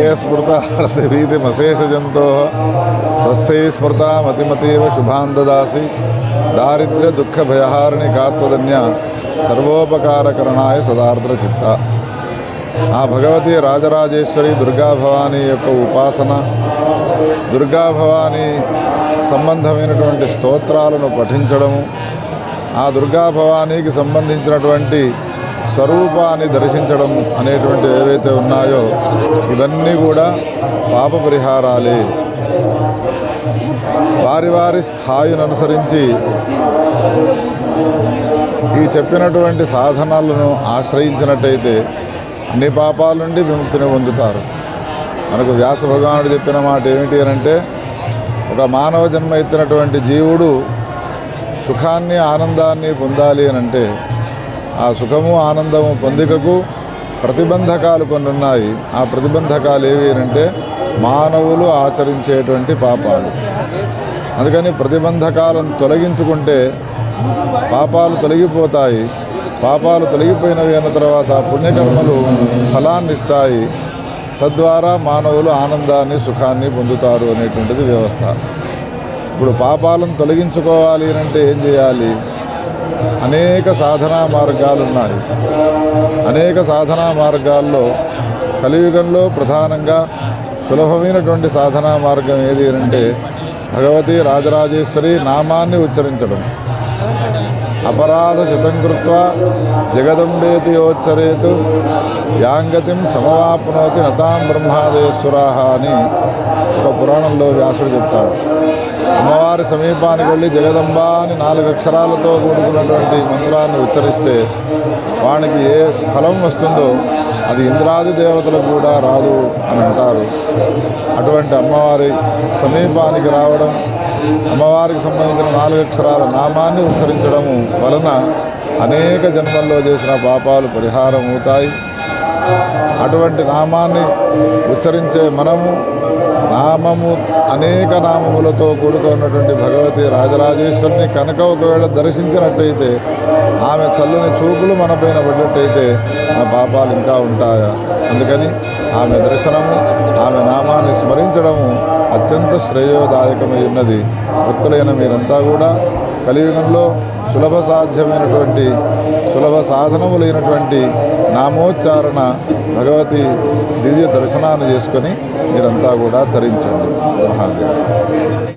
శ్రేయస్మృతార్థీతిమశేషజంతో స్వస్థై స్మృతామతిమతీవ శుభాన్ దదాసి దారిద్ర్య దుఃఖ భయహారిణి కాత్వదన్య సర్వోపకారకరణాయ సదార్ద్ర చిత్త. ఆ భగవతి రాజరాజేశ్వరి దుర్గాభవానీ యొక్క ఉపాసన, దుర్గాభవానీ సంబంధమైనటువంటి స్తోత్రాలను పఠించడము, ఆ దుర్గాభవానీకి సంబంధించినటువంటి స్వరూపాన్ని దర్శించడం అనేటువంటి ఏవైతే ఉన్నాయో ఇవన్నీ కూడా పాప పరిహారాలే. వారి వారి స్థాయిని అనుసరించి ఈ చెప్పినటువంటి సాధనాలను ఆశ్రయించినట్టయితే అన్ని పాపాల నుండి విముక్తిని పొందుతారు. మనకు వ్యాస భగవానుడు చెప్పిన మాట ఏమిటి అనంటే, ఒక మానవ జన్మ ఎత్తినటువంటి జీవుడు సుఖాన్ని ఆనందాన్ని పొందాలి అనంటే ఆ సుఖము ఆనందము పొందికకు ప్రతిబంధకాలు కొన్ని ఉన్నాయి. ఆ ప్రతిబంధకాలు ఏవి అంటే మానవులు ఆచరించేటువంటి పాపాలు. అందుకని ప్రతిబంధకాలను తొలగించుకుంటే పాపాలు తొలగిపోతాయి. పాపాలు తొలగిపోయినవి అన్న తర్వాత పుణ్యకర్మలు ఫలాన్ని ఇస్తాయి. తద్వారా మానవులు ఆనందాన్ని సుఖాన్ని పొందుతారు అనేటువంటిది వ్యవస్థ. ఇప్పుడు పాపాలను తొలగించుకోవాలి అంటే ఏం చేయాలి? అనేక సాధనా మార్గాలు ఉన్నాయి. అనేక సాధనా మార్గాల్లో కలియుగంలో ప్రధానంగా సులభమైనటువంటి సాధనా మార్గం ఏది అంటే భగవతి రాజరాజేశ్వరి నామాన్ని ఉచ్చరించడం. అపరాధ శతం కృత్వా జగదంబేతి యోచ్చరేతు యాంగతిం సమవాప్నోతి నతాం బ్రహ్మాదేశ్వరాహ అని ఒక పురాణంలో వ్యాసుడు చెప్తాడు. అమ్మవారి సమీపానికి వెళ్ళి జగదంబ అని 4 అక్షరాలతో కూడుకున్నటువంటి మంత్రాన్ని ఉచ్చరిస్తే వానికి ఏ ఫలం వస్తుందో అది ఇంద్రాది దేవతలకు కూడా రాదు అని అంటారు. అటువంటి అమ్మవారి సమీపానికి రావడం, అమ్మవారికి సంబంధించిన 4 అక్షరాల నామాన్ని ఉచ్చరించడము వలన అనేక జన్మల్లో చేసిన పాపాలు పరిహారం అవుతాయి. అటువంటి నామాన్ని ఉచ్చరించే మనము నామము అనేక నామములతో కూడుకున్నటువంటి భగవతి రాజరాజేశ్వరిని కనుక ఒకవేళ దర్శించినట్టయితే ఆమె చల్లని చూపులు మన పైన పడ్డట్టయితే మన పాపాలు ఇంకా ఉంటాయా? అందుకని ఆమె దర్శనము, ఆమె నామాన్ని స్మరించడము అత్యంత శ్రేయోదాయకమై ఉన్నది. భక్తులైన మీరంతా కూడా కలియుగంలో సులభ సాధ్యమైనటువంటి సులభ సాధనములైనటువంటి నామోచ్చారణ భగవతి దివ్య దర్శనాన్ని చేసుకొని మీరంతా కూడా తరించండి. మహాదేవ్.